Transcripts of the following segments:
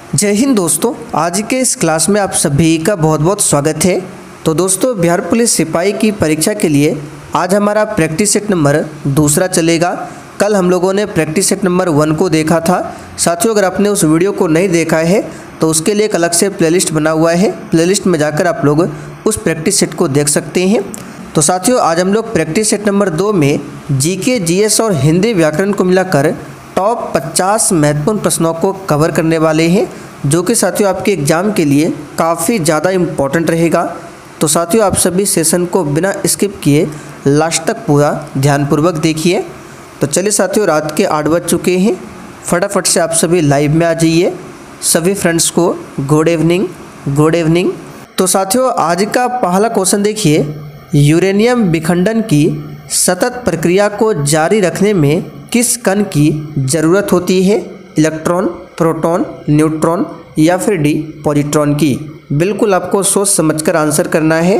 जय हिंद दोस्तों, आज के इस क्लास में आप सभी का बहुत बहुत स्वागत है। तो दोस्तों, बिहार पुलिस सिपाही की परीक्षा के लिए आज हमारा प्रैक्टिस सेट नंबर दूसरा चलेगा। कल हम लोगों ने प्रैक्टिस सेट नंबर 1 को देखा था। साथियों, अगर आपने उस वीडियो को नहीं देखा है तो उसके लिए एक अलग से प्लेलिस्ट बना हुआ है। प्लेलिस्ट में जाकर आप लोग उस प्रैक्टिस सेट को देख सकते हैं। तो साथियों, आज हम लोग प्रैक्टिस सेट नंबर 2 में जीके, जीएस और हिंदी व्याकरण को मिलाकर टॉप 50 महत्वपूर्ण प्रश्नों को कवर करने वाले हैं, जो कि साथियों आपके एग्ज़ाम के लिए काफ़ी ज़्यादा इम्पॉर्टेंट रहेगा। तो साथियों, आप सभी सेशन को बिना स्किप किए लास्ट तक पूरा ध्यानपूर्वक देखिए। तो चलिए साथियों, रात के 8 बज चुके हैं। फटाफट से आप सभी लाइव में आ जाइए। सभी फ्रेंड्स को गुड इवनिंग, गुड इवनिंग। तो साथियों, आज का पहला क्वेश्चन देखिए। यूरेनियम विखंडन की सतत प्रक्रिया को जारी रखने में किस कण की ज़रूरत होती है? इलेक्ट्रॉन, प्रोटॉन, न्यूट्रॉन या फिर डी पॉजिट्रॉन की? बिल्कुल आपको सोच समझकर आंसर करना है।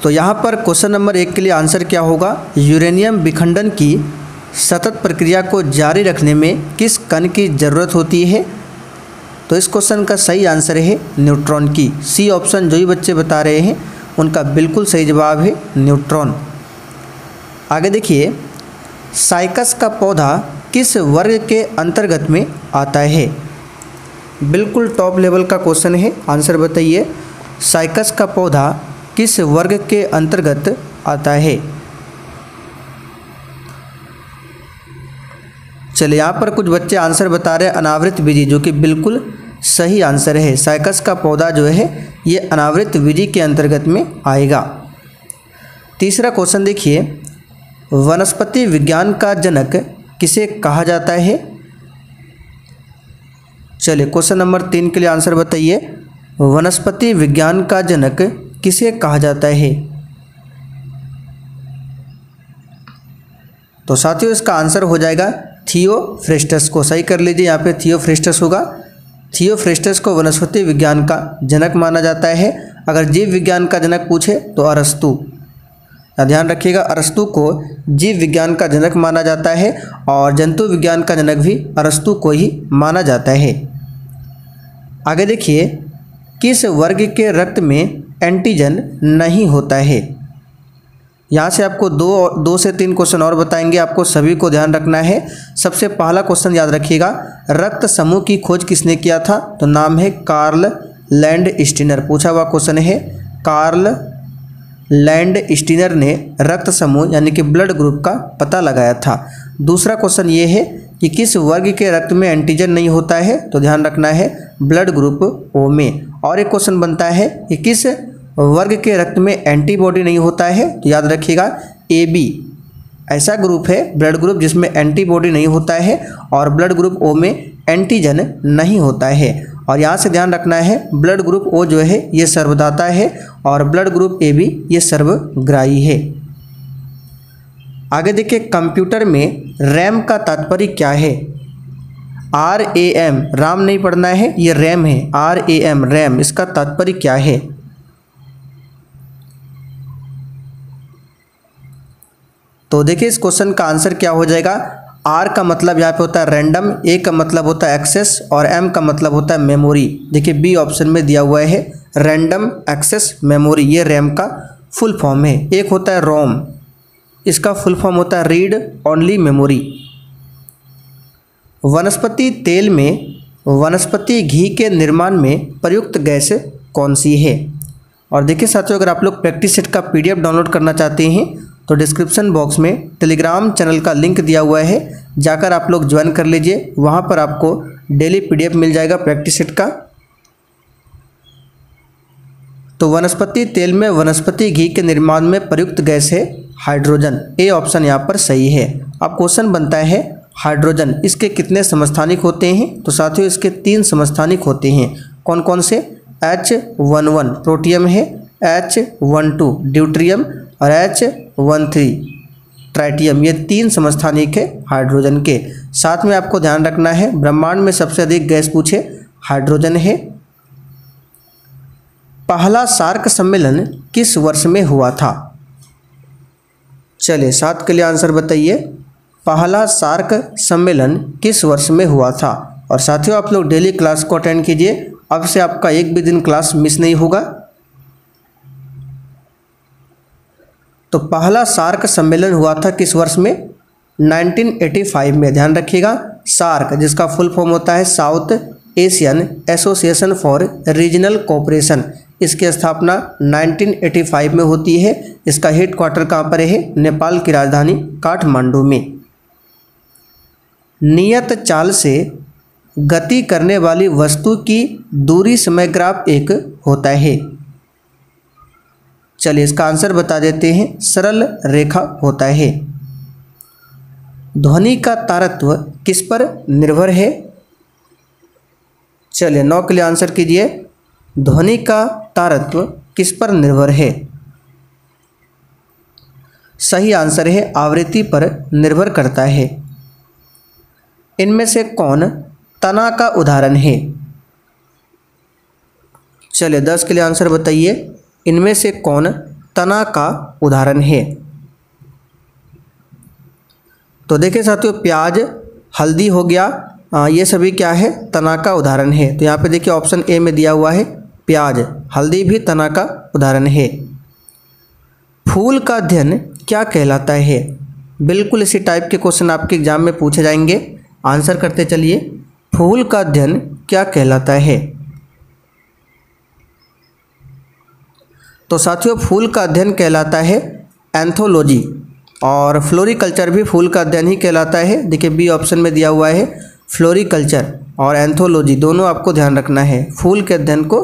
तो यहाँ पर क्वेश्चन नंबर 1 के लिए आंसर क्या होगा? यूरेनियम विखंडन की सतत प्रक्रिया को जारी रखने में किस कण की ज़रूरत होती है? तो इस क्वेश्चन का सही आंसर है न्यूट्रॉन की। सी ऑप्शन जो ही बच्चे बता रहे हैं उनका बिल्कुल सही जवाब है न्यूट्रॉन। आगे देखिए, साइकस का पौधा किस वर्ग के अंतर्गत में आता है? बिल्कुल टॉप लेवल का क्वेश्चन है, आंसर बताइए। साइकस का पौधा किस वर्ग के अंतर्गत आता है? चलिए, यहाँ पर कुछ बच्चे आंसर बता रहे हैं अनावृत बीजी, जो कि बिल्कुल सही आंसर है। साइकस का पौधा जो है ये अनावृत बीजी के अंतर्गत में आएगा। तीसरा क्वेश्चन देखिए, वनस्पति विज्ञान का जनक किसे कहा जाता है? चलिए, क्वेश्चन नंबर 3 के लिए आंसर बताइए। वनस्पति विज्ञान का जनक किसे कहा जाता है? तो साथियों, इसका आंसर हो जाएगा थियोफ्रेस्टस को। सही कर लीजिए, यहाँ पे थियोफ्रेस्टस होगा। थियोफ्रेस्टस को वनस्पति विज्ञान का जनक माना जाता है। अगर जीव विज्ञान का जनक पूछे तो अरस्तु। ध्यान रखिएगा, अरस्तु को जीव विज्ञान का जनक माना जाता है और जंतु विज्ञान का जनक भी अरस्तु को ही माना जाता है। आगे देखिए, किस वर्ग के रक्त में एंटीजन नहीं होता है? यहाँ से आपको दो से 3 क्वेश्चन और बताएंगे, आपको सभी को ध्यान रखना है। सबसे पहला क्वेश्चन याद रखिएगा, रक्त समूह की खोज किसने किया था? तो नाम है कार्ल लैंडस्टीनर। पूछा हुआ क्वेश्चन है, कार्ल लैंडस्टीनर ने रक्त समूह यानी कि ब्लड ग्रुप का पता लगाया था। दूसरा क्वेश्चन ये है कि किस वर्ग के रक्त में एंटीजन नहीं होता है? तो ध्यान रखना है ब्लड ग्रुप ओ में। और एक क्वेश्चन बनता है कि किस वर्ग के रक्त में एंटीबॉडी नहीं होता है? तो याद रखिएगा ए बी ऐसा ग्रुप है, ब्लड ग्रुप जिसमें एंटीबॉडी नहीं होता है और ब्लड ग्रुप ओ में एंटीजन नहीं होता है। और यहाँ से ध्यान रखना है ब्लड ग्रुप ओ जो है ये सर्वदाता है और ब्लड ग्रुप ए बी ये सर्वग्राही है। आगे देखिए, कंप्यूटर में रैम का तात्पर्य क्या है? RAM, राम नहीं पढ़ना है, ये रैम है। RAM, रैम, इसका तात्पर्य क्या है? तो देखिए, इस क्वेश्चन का आंसर क्या हो जाएगा? R का मतलब यहाँ पे होता है रैंडम, A का मतलब होता है एक्सेस और M का मतलब होता है मेमोरी। देखिए बी ऑप्शन में दिया हुआ है रैंडम एक्सेस मेमोरी, ये रैम का फुल फॉर्म है। एक होता है रोम, इसका फुल फॉर्म होता है रीड ओनली मेमोरी। वनस्पति तेल में वनस्पति घी के निर्माण में प्रयुक्त गैस कौन सी है? और देखिए साथियों, अगर आप लोग प्रैक्टिस सेट का PDF डाउनलोड करना चाहते हैं तो डिस्क्रिप्शन बॉक्स में टेलीग्राम चैनल का लिंक दिया हुआ है, जाकर आप लोग ज्वाइन कर लीजिए। वहाँ पर आपको डेली PDF मिल जाएगा प्रैक्टिस सेट का। तो वनस्पति तेल में वनस्पति घी के निर्माण में प्रयुक्त गैस है हाइड्रोजन। ए ऑप्शन यहाँ पर सही है। अब क्वेश्चन बनता है हाइड्रोजन, इसके कितने समस्थानिक होते हैं? तो साथियों, इसके 3 समस्थानिक होते हैं। कौन कौन से? H11 प्रोटियम है, H12 ड्यूट्रियम और H13 ट्राइटियम, ये 3 समस्थानिक है हाइड्रोजन के। साथ में आपको ध्यान रखना है ब्रह्मांड में सबसे अधिक गैस पूछे हाइड्रोजन है। पहला सार्क सम्मेलन किस वर्ष में हुआ था? चलिए 7 के लिए आंसर बताइए। पहला सार्क सम्मेलन किस वर्ष में हुआ था। और साथियों आप लोग डेली क्लास को अटेंड कीजिए, अब से आपका एक भी दिन क्लास मिस नहीं होगा। तो पहला सार्क सम्मेलन हुआ था किस वर्ष में, 1985 में। ध्यान रखिएगा, सार्क जिसका फुल फॉर्म होता है south Asian association for regional cooperation, इसकी स्थापना 1985 में होती है। इसका हेड क्वार्टर कहाँ पर है, नेपाल की राजधानी काठमांडू में। नियत चाल से गति करने वाली वस्तु की दूरी समय ग्राफ एक होता है। चलिए इसका आंसर बता देते हैं, सरल रेखा होता है। ध्वनि का तारत्व किस पर निर्भर है। चलिए 9 के लिए आंसर कीजिए, ध्वनि का तारत्व किस पर निर्भर है। सही आंसर है आवृत्ति पर निर्भर करता है। इनमें से कौन तना का उदाहरण है। चलिए 10 के लिए आंसर बताइए, इनमें से कौन तना का उदाहरण है। तो देखिए साथियों, प्याज, हल्दी हो गया, ये सभी क्या है, तना का उदाहरण है। तो यहाँ पे देखिए ऑप्शन ए में दिया हुआ है प्याज, हल्दी भी तना का उदाहरण है। फूल का अध्ययन क्या कहलाता है। बिल्कुल इसी टाइप के क्वेश्चन आपके एग्जाम में पूछे जाएंगे, आंसर करते चलिए। फूल का अध्ययन क्या कहलाता है। तो साथियों फूल का अध्ययन कहलाता है एंथोलॉजी, और फ्लोरिकल्चर भी फूल का अध्ययन ही कहलाता है। देखिए बी ऑप्शन में दिया हुआ है, फ्लोरिकल्चर और एंथोलॉजी दोनों आपको ध्यान रखना है, फूल के अध्ययन को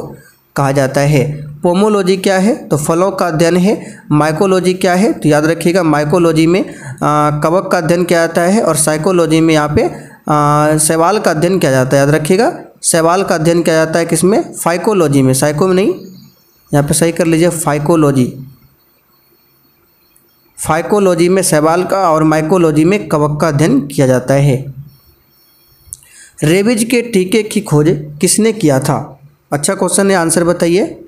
कहा जाता है। पोमोलॉजी क्या है, तो फलों का अध्ययन है। माइकोलॉजी क्या है, तो याद रखिएगा माइकोलॉजी में कवक का अध्ययन किया जाता है, और साइकोलॉजी में यहाँ पे शैवाल का अध्ययन किया जाता है। याद रखिएगा शैवाल का अध्ययन किया जाता है किसमें, फाइकोलॉजी में, साइको में नहीं, यहाँ पे सही कर लीजिए, फाइकोलॉजी। फाइकोलॉजी में शैवाल का और माइकोलॉजी में कवक का अध्ययन किया जाता है। रेबीज के टीके की खोज किसने किया था। अच्छा क्वेश्चन है, आंसर बताइए।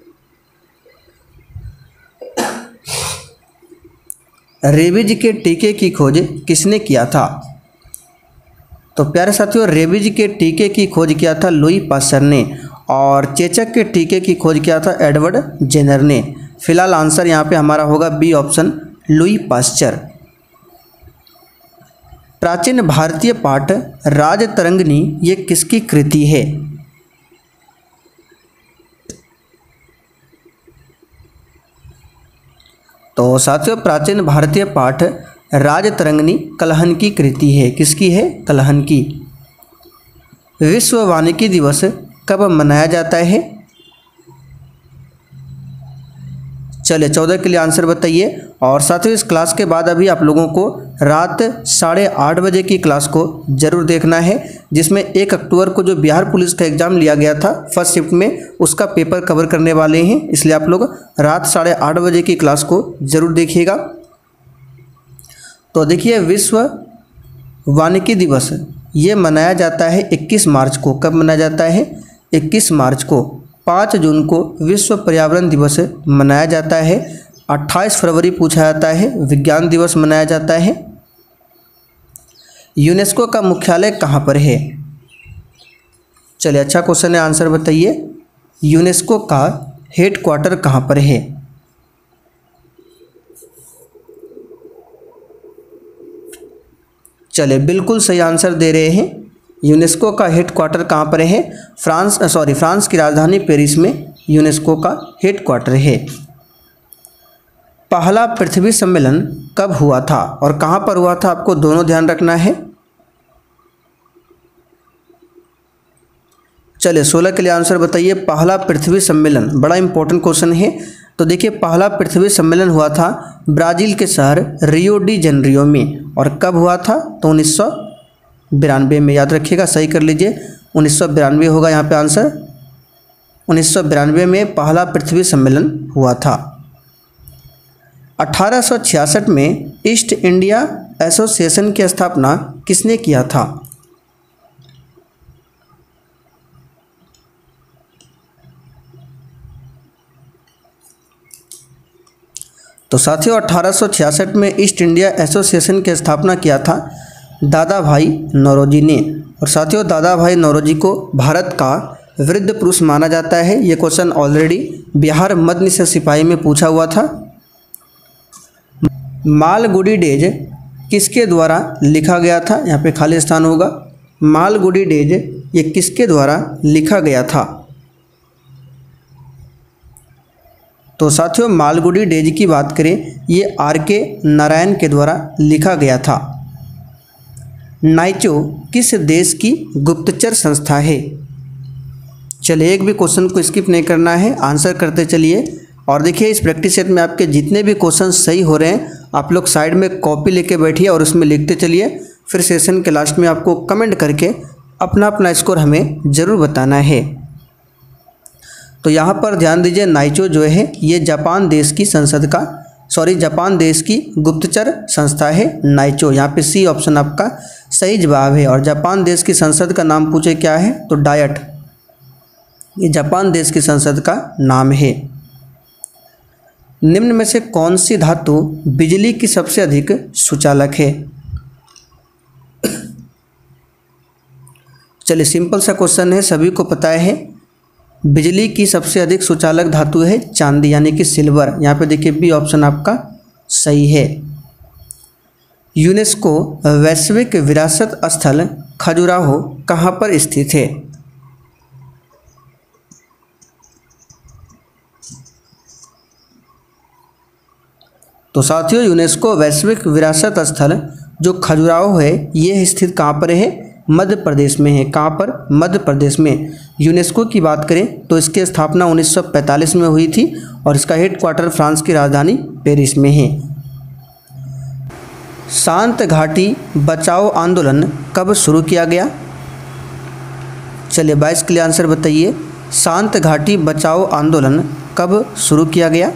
रेबीज के टीके की खोज किसने किया था। तो प्यारे साथियों रेबीज के टीके की खोज किया था लुई पास्चर ने, और चेचक के टीके की खोज किया था एडवर्ड जेनर ने। फिलहाल आंसर यहाँ पे हमारा होगा बी ऑप्शन, लुई पास्चर। प्राचीन भारतीय पाठ राजतरंगिणी ये किसकी कृति है। तो साथियों प्राचीन भारतीय पाठ राजतरंगिणी कलहन की कृति है। किसकी है, कलहन की। विश्व वानिकी दिवस कब मनाया जाता है। चलिए 14 के लिए आंसर बताइए। और साथियों इस क्लास के बाद अभी आप लोगों को रात 8:30 बजे की क्लास को जरूर देखना है, जिसमें 1 अक्टूबर को जो बिहार पुलिस का एग्ज़ाम लिया गया था फर्स्ट शिफ्ट में, उसका पेपर कवर करने वाले हैं। इसलिए आप लोग रात 8:30 बजे की क्लास को जरूर देखिएगा। तो देखिए विश्व वानिकी दिवस ये मनाया जाता है 21 मार्च को। कब मनाया जाता है, 21 मार्च को। 5 जून को विश्व पर्यावरण दिवस मनाया जाता है। 28 फरवरी पूछा जाता है विज्ञान दिवस मनाया जाता है। यूनेस्को का मुख्यालय कहाँ पर है। चलिए अच्छा क्वेश्चन है, आंसर बताइए। यूनेस्को का हेड क्वार्टर कहाँ पर है। चलिए बिल्कुल सही आंसर दे रहे हैं। यूनेस्को का हेड क्वार्टर कहाँ पर है, फ्रांस की राजधानी पेरिस में यूनेस्को का हेड क्वार्टर है। पहला पृथ्वी सम्मेलन कब हुआ था और कहाँ पर हुआ था, आपको दोनों ध्यान रखना है। चलिए 16 के लिए आंसर बताइए। पहला पृथ्वी सम्मेलन बड़ा इंपॉर्टेंट क्वेश्चन है। तो देखिए पहला पृथ्वी सम्मेलन हुआ था ब्राज़ील के शहर रियो डी जेनेरियो में, और कब हुआ था, तो 1992 में। याद रखिएगा, सही कर लीजिए, 1992 होगा यहाँ पे आंसर। 1992 में पहला पृथ्वी सम्मेलन हुआ था। 1866 में ईस्ट इंडिया एसोसिएशन की स्थापना किसने किया था। तो साथियों 1866 में ईस्ट इंडिया एसोसिएशन की स्थापना किया था दादा भाई नौरोजी ने। और साथियों, दादा भाई नौरोजी को भारत का वृद्ध पुरुष माना जाता है। ये क्वेश्चन ऑलरेडी बिहार मध्य निषेध सिपाही में पूछा हुआ था। मालगुडी डेज किसके द्वारा लिखा गया था? यहाँ पे खाली स्थान होगा। मालगुडी डेज ये किसके द्वारा लिखा गया था? तो साथियों, मालगुडी डेज की बात करें, ये R.K. नारायण के द्वारा लिखा गया था। नाइचो किस देश की गुप्तचर संस्था है? चलिए, एक भी क्वेश्चन को स्किप नहीं करना है, आंसर करते चलिए। और देखिए, इस प्रैक्टिस सेट में आपके जितने भी क्वेश्चन सही हो रहे हैं, आप लोग साइड में कॉपी लेके बैठिए और उसमें लिखते चलिए। फिर सेशन के लास्ट में आपको कमेंट करके अपना अपना स्कोर हमें ज़रूर बताना है। तो यहाँ पर ध्यान दीजिए, नाइचो जो है ये जापान देश की गुप्तचर संस्था है नाइचो। यहाँ पे सी ऑप्शन आपका सही जवाब है। और जापान देश की संसद का नाम पूछे क्या है, तो डायट, ये जापान देश की संसद का नाम है। निम्न में से कौन सी धातु बिजली की सबसे अधिक सुचालक है? चलिए, सिंपल सा क्वेश्चन है, सभी को पता है। बिजली की सबसे अधिक सुचालक धातु है चांदी, यानी कि सिल्वर। यहाँ पे देखिए बी ऑप्शन आपका सही है। यूनेस्को वैश्विक विरासत स्थल खजुराहो कहाँ पर स्थित है? तो साथियों, यूनेस्को वैश्विक विरासत स्थल जो खजुराहो है, ये स्थित कहाँ पर है? मध्य प्रदेश में है। कहाँ पर? मध्य प्रदेश में। यूनेस्को की बात करें तो इसकी स्थापना 1945 में हुई थी और इसका हेडक्वार्टर फ्रांस की राजधानी पेरिस में है। शांत घाटी बचाओ आंदोलन कब शुरू किया गया? चलिए, 22 के लिए आंसर बताइए। शांत घाटी बचाओ आंदोलन कब शुरू किया गया?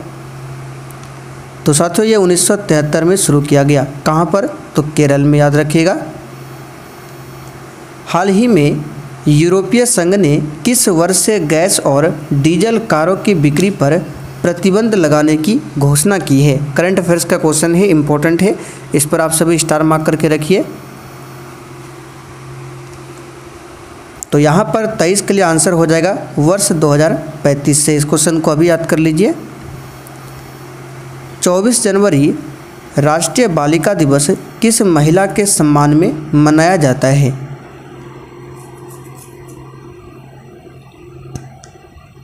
तो साथियों, ये 1973 में शुरू किया गया। कहाँ पर? तो केरल में, याद रखिएगा। हाल ही में यूरोपीय संघ ने किस वर्ष से गैस और डीजल कारों की बिक्री पर प्रतिबंध लगाने की घोषणा की है? करंट अफेयर्स का क्वेश्चन है, इंपॉर्टेंट है, इस पर आप सभी स्टार मार्क करके रखिए। तो यहाँ पर 23 के लिए आंसर हो जाएगा वर्ष 2035 से। इस क्वेश्चन को अभी याद कर लीजिए। 24 जनवरी राष्ट्रीय बालिका दिवस किस महिला के सम्मान में मनाया जाता है?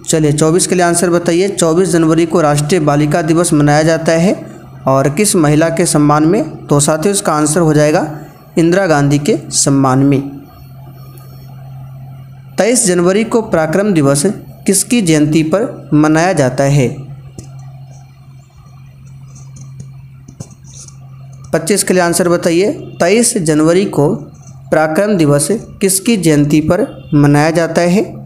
चलिए, 24 के लिए आंसर बताइए। 24 जनवरी को राष्ट्रीय बालिका दिवस मनाया जाता है और किस महिला के सम्मान में? तो साथियों, इसका आंसर हो जाएगा इंदिरा गांधी के सम्मान में। 23 जनवरी को पराक्रम दिवस किसकी जयंती पर मनाया जाता है? 25 के लिए आंसर बताइए। 23 जनवरी को पराक्रम दिवस किसकी जयंती पर मनाया जाता है?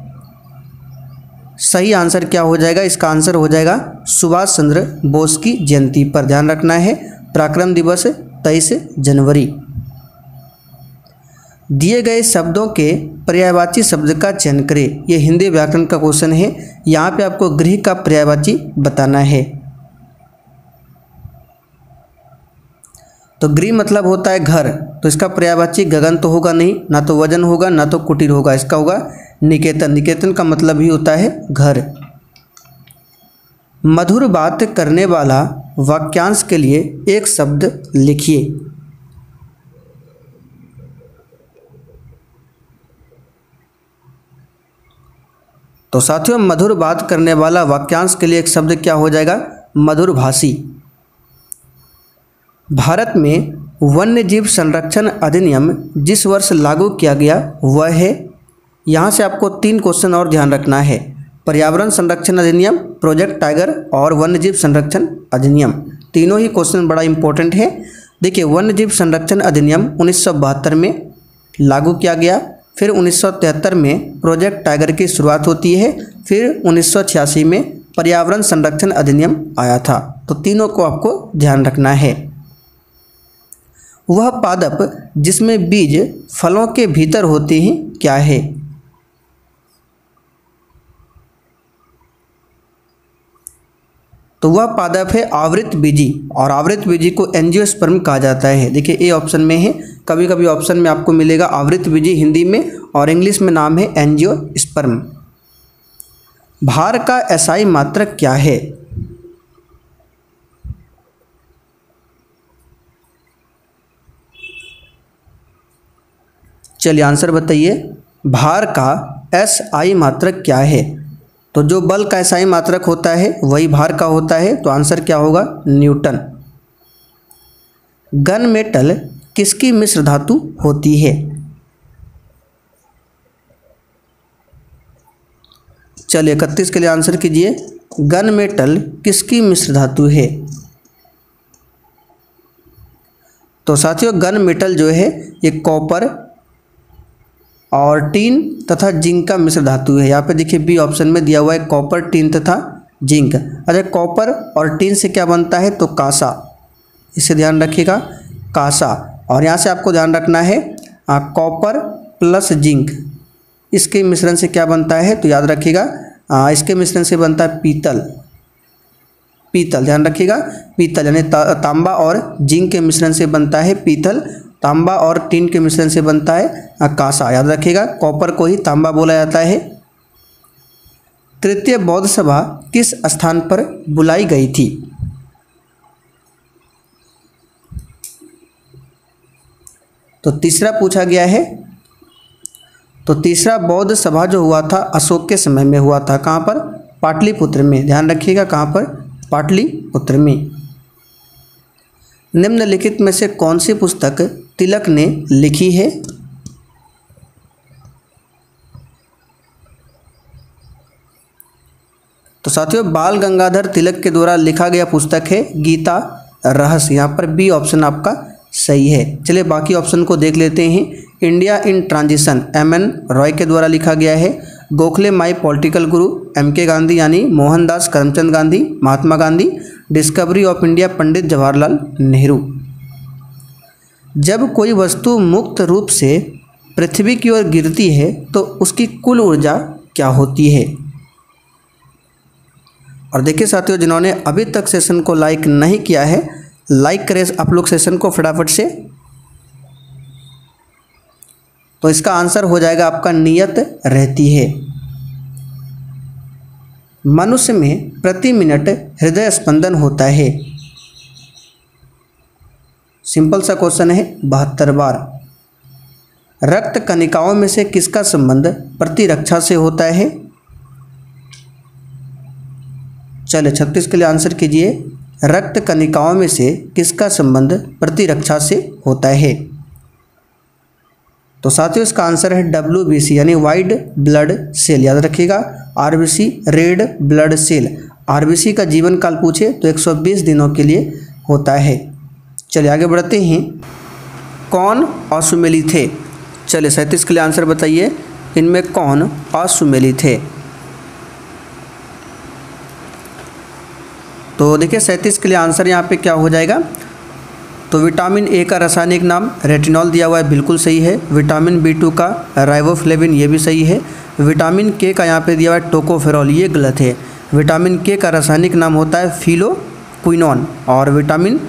सही आंसर क्या हो जाएगा? इसका आंसर हो जाएगा सुभाष चंद्र बोस की जयंती पर। ध्यान रखना है, पराक्रम दिवस 23 जनवरी। दिए गए शब्दों के पर्यायवाची शब्द का चयन करें। यह हिंदी व्याकरण का क्वेश्चन है। यहाँ पे आपको गृह का पर्यायवाची बताना है। तो गृह मतलब होता है घर, तो इसका पर्यायवाची गगन तो होगा नहीं, ना तो वजन होगा, ना तो कुटीर होगा, इसका होगा निकेतन। निकेतन का मतलब ही होता है घर। मधुर बात करने वाला वाक्यांश के लिए एक शब्द लिखिए। तो साथियों, मधुर बात करने वाला वाक्यांश के लिए एक शब्द क्या हो जाएगा? मधुरभाषी। भारत में वन्यजीव संरक्षण अधिनियम जिस वर्ष लागू किया गया वह है, यहाँ से आपको 3 क्वेश्चन और ध्यान रखना है। पर्यावरण संरक्षण अधिनियम, प्रोजेक्ट टाइगर और वन्यजीव संरक्षण अधिनियम, तीनों ही क्वेश्चन बड़ा इंपॉर्टेंट है। देखिए, वन्यजीव संरक्षण अधिनियम 1972 में लागू किया गया, फिर 1973 में प्रोजेक्ट टाइगर की शुरुआत होती है, फिर 1986 में पर्यावरण संरक्षण अधिनियम आया था। तो तीनों को आपको ध्यान रखना है। वह पादप जिसमें बीज फलों के भीतर होते हैं क्या है? तो वह पादप है आवृत बीजी, और आवृत बीजी को एंजियोस्पर्म कहा जाता है। देखिए, ए ऑप्शन में है कभी कभी ऑप्शन में आपको मिलेगा आवृतबीजी हिंदी में, और इंग्लिश में नाम है एंजियोस्पर्म। भार का एसआई मात्रक क्या है? चलिए आंसर बताइए, भार का एसआई मात्रक क्या है? तो जो बल का एसआई मात्रक होता है वही भार का होता है, तो आंसर क्या होगा? न्यूटन। गन मेटल किसकी मिश्र धातु होती है? चलिए 31 के लिए आंसर कीजिए, गन मेटल किसकी मिश्र धातु है? तो साथियों गन मेटल जो है ये कॉपर और टीन तथा जिंक का मिश्र धातु है। यहाँ पे देखिए बी ऑप्शन में दिया हुआ है कॉपर, टीन तथा जिंक। अच्छा, कॉपर और टीन से क्या बनता है? तो कांसा, इसे ध्यान रखिएगा, कांसा। और यहाँ से आपको ध्यान रखना है कॉपर प्लस जिंक, इसके मिश्रण से क्या बनता है? तो याद रखिएगा इसके मिश्रण से बनता है पीतल। पीतल ध्यान रखिएगा, पीतल यानी तांबा और जिंक के मिश्रण से बनता है पीतल, तांबा और टीन के मिश्रण से बनता है कांसा। याद रखिएगा, कॉपर को ही तांबा बोला जाता है। तृतीय बौद्ध सभा किस स्थान पर बुलाई गई थी? तो तीसरा पूछा गया है। तो तीसरा बौद्ध सभा जो हुआ था अशोक के समय में हुआ था। कहाँ पर? पाटलिपुत्र में। ध्यान रखिएगा, कहाँ पर? पाटलिपुत्र में। निम्नलिखित में से कौन सी पुस्तक तिलक ने लिखी है? तो साथियों बाल गंगाधर तिलक के द्वारा लिखा गया पुस्तक है गीता रहस्य। यहाँ पर बी ऑप्शन आपका सही है। चलिए बाकी ऑप्शन को देख लेते हैं। India in transition M N Roy के द्वारा लिखा गया है। Gokhale my political guru M K Gandhi यानी Mohandas Karamchand Gandhi, Mahatma Gandhi. Discovery of India Pandit Jawaharlal Nehru. जब कोई वस्तु मुक्त रूप से पृथ्वी की ओर गिरती है तो उसकी कुल ऊर्जा क्या होती है? और देखिए साथियों, जिन्होंने अभी तक सेशन को लाइक नहीं किया है, लाइक करें आप लोग सेशन को फटाफट से। तो इसका आंसर हो जाएगा आपका नियत रहती है। मनुष्य में प्रति मिनट हृदय स्पंदन होता है। सिंपल सा क्वेश्चन है, 72 बार। रक्त कणिकाओं में से किसका संबंध प्रतिरक्षा से होता है? चलिए 36 के लिए आंसर कीजिए। रक्त कणिकाओं में से किसका संबंध प्रतिरक्षा से होता है? तो साथियों इसका आंसर है WBC यानी वाइट ब्लड सेल। याद रखिएगा, RBC red blood cell. RBC का जीवन काल पूछे तो 120 दिनों के लिए होता है। चलिए आगे बढ़ते हैं। कौन असुमेलित है? चलिए 37 के लिए आंसर बताइए, इनमें कौन असुमेलित है? तो देखिए 37 के लिए आंसर यहाँ पे क्या हो जाएगा? तो विटामिन ए का रासायनिक नाम रेटिनॉल दिया हुआ है, बिल्कुल सही है। विटामिन B2 का राइबोफ्लेविन, ये भी सही है। विटामिन के का यहाँ पे दिया हुआ है टोकोफेरॉल, ये गलत है। विटामिन के का रासायनिक नाम होता है फिलोक्विनोन। और विटामिन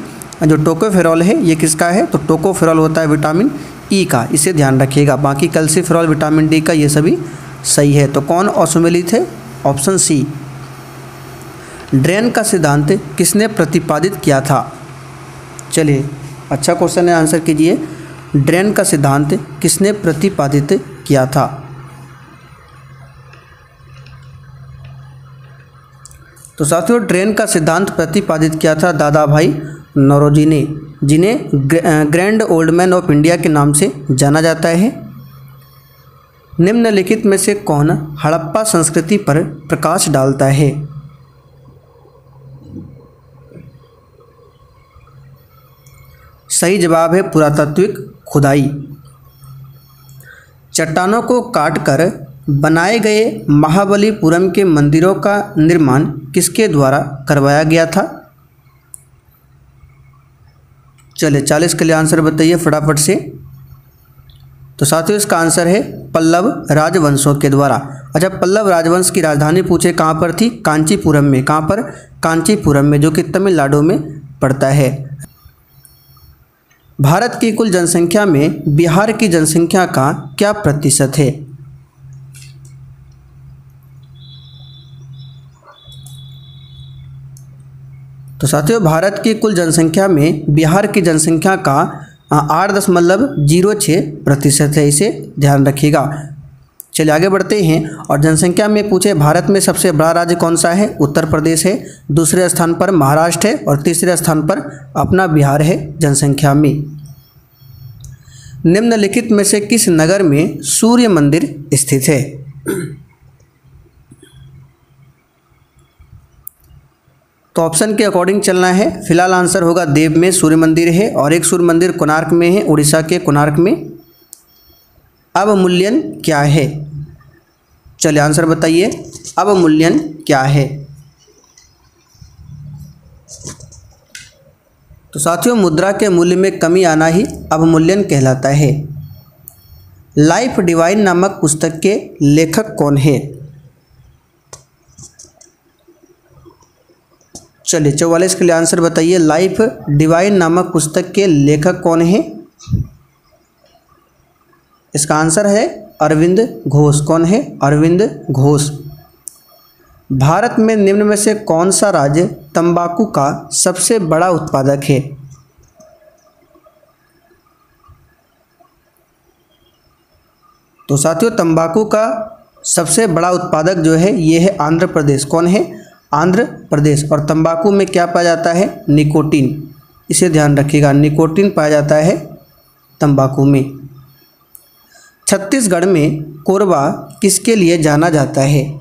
जो टोकोफेरॉल है ये किसका है? तो टोकोफेरॉल होता है विटामिन ई का, इसे ध्यान रखिएगा। बाकी कैल्सीफेरॉल विटामिन डी का ये सभी सही है। तो कौन असुमेलित है? Option C. ड्रेन का सिद्धांत किसने प्रतिपादित किया था? चलिए अच्छा क्वेश्चन है, आंसर कीजिए। ड्रेन का सिद्धांत किसने प्रतिपादित किया था? तो साथियों ड्रेन का सिद्धांत प्रतिपादित किया था दादा भाई नौरोजी ने, जिन्हें grand old man of India के नाम से जाना जाता है। निम्नलिखित में से कौन हड़प्पा संस्कृति पर प्रकाश डालता है? सही जवाब है पुरातात्विक खुदाई। चट्टानों को काटकर बनाए गए महाबलीपुरम के मंदिरों का निर्माण किसके द्वारा करवाया गया था? चलिए 40 के लिए आंसर बताइए फटाफट से। तो साथियों इसका आंसर है पल्लव राजवंशों के द्वारा। अच्छा, पल्लव राजवंश की राजधानी पूछे कहाँ पर थी? कांचीपुरम में। कहाँ पर? कांचीपुरम में, जो कि तमिलनाडु में पड़ता है। भारत की कुल जनसंख्या में बिहार की जनसंख्या का क्या प्रतिशत है? तो साथियों, भारत की कुल जनसंख्या में बिहार की जनसंख्या का 8.06% है, इसे ध्यान रखिएगा। चलिए आगे बढ़ते हैं। और जनसंख्या में पूछे भारत में सबसे बड़ा राज्य कौन सा है? उत्तर प्रदेश है, दूसरे स्थान पर महाराष्ट्र है और तीसरे स्थान पर अपना बिहार है जनसंख्या में। निम्नलिखित में से किस नगर में सूर्य मंदिर स्थित है? तो ऑप्शन के अकॉर्डिंग चलना है। फिलहाल आंसर होगा देव में सूर्य मंदिर है और एक सूर्य मंदिर कोणार्क में है, उड़ीसा के कोणार्क में। अवमूल्यन क्या है? चलिए आंसर बताइए, अवमूल्यन क्या है? तो साथियों, मुद्रा के मूल्य में कमी आना ही अवमूल्यन कहलाता है। लाइफ डिवाइन नामक पुस्तक के लेखक कौन है? चलिए 44 के लिए आंसर बताइए। लाइफ डिवाइन नामक पुस्तक के लेखक कौन है? इसका आंसर है अरविंद घोष। कौन है? अरविंद घोष। भारत में निम्न में से कौन सा राज्य तंबाकू का सबसे बड़ा उत्पादक है? तो साथियों, तंबाकू का सबसे बड़ा उत्पादक जो है ये है आंध्र प्रदेश। कौन है? आंध्र प्रदेश। और तंबाकू में क्या पाया जाता है? निकोटीन। इसे ध्यान रखिएगा, निकोटीन पाया जाता है तंबाकू में। छत्तीसगढ़ में कोरबा किसके लिए जाना जाता है?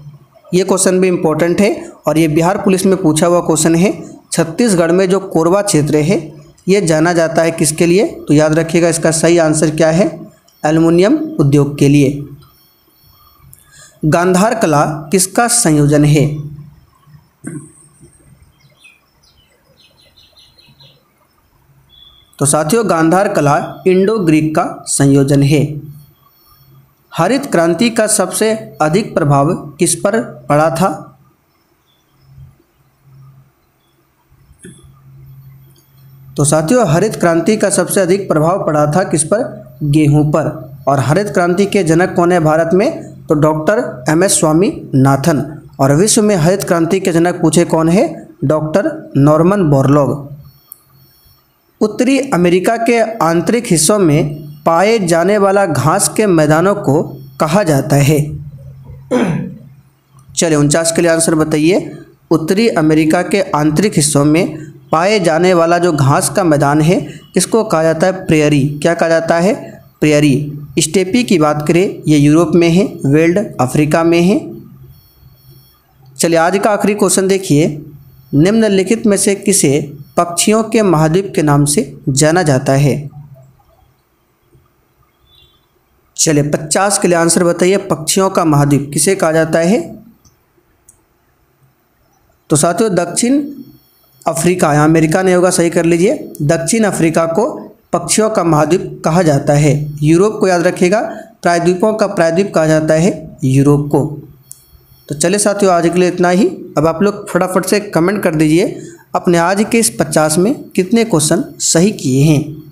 ये क्वेश्चन भी इम्पोर्टेंट है और ये बिहार पुलिस में पूछा हुआ क्वेश्चन है। छत्तीसगढ़ में जो कोरबा क्षेत्र है ये जाना जाता है किसके लिए? तो याद रखिएगा, इसका सही आंसर क्या है? एल्युमिनियम उद्योग के लिए। गांधार कला किसका संयोजन है? तो साथियों, गांधार कला इंडो ग्रीक का संयोजन है। हरित क्रांति का सबसे अधिक प्रभाव किस पर पड़ा था? तो साथियों, हरित क्रांति का सबसे अधिक प्रभाव पड़ा था किस पर? गेहूं पर। और हरित क्रांति के जनक कौन है भारत में? तो डॉक्टर एम.एस. स्वामीनाथन। और विश्व में हरित क्रांति के जनक पूछे कौन है? Doctor Norman Borlaug. उत्तरी अमेरिका के आंतरिक हिस्सों में पाए जाने वाला घास के मैदानों को कहा जाता है? चलिए 49 के लिए आंसर बताइए। उत्तरी अमेरिका के आंतरिक हिस्सों में पाए जाने वाला जो घास का मैदान है इसको कहा जाता है प्रेयरी। क्या कहा जाता है? प्रेयरी। स्टेपी की बात करें ये यूरोप में है, वेल्ड अफ्रीका में है। चलिए आज का आखिरी क्वेश्चन देखिए। निम्नलिखित में से किसे पक्षियों के महाद्वीप के नाम से जाना जाता है? चलिए 50 के लिए आंसर बताइए। पक्षियों का महाद्वीप किसे कहा जाता है? तो साथियों, दक्षिण अफ्रीका, यहाँ अमेरिका नहीं होगा, सही कर लीजिए। दक्षिण अफ्रीका को पक्षियों का महाद्वीप कहा जाता है। यूरोप को याद रखिएगा, प्रायद्वीपों का प्रायद्वीप कहा जाता है यूरोप को। तो चलिए साथियों, आज के लिए इतना ही। अब आप लोग फटाफट से कमेंट कर दीजिए अपने आज के इस 50 में कितने क्वेश्चन सही किए हैं।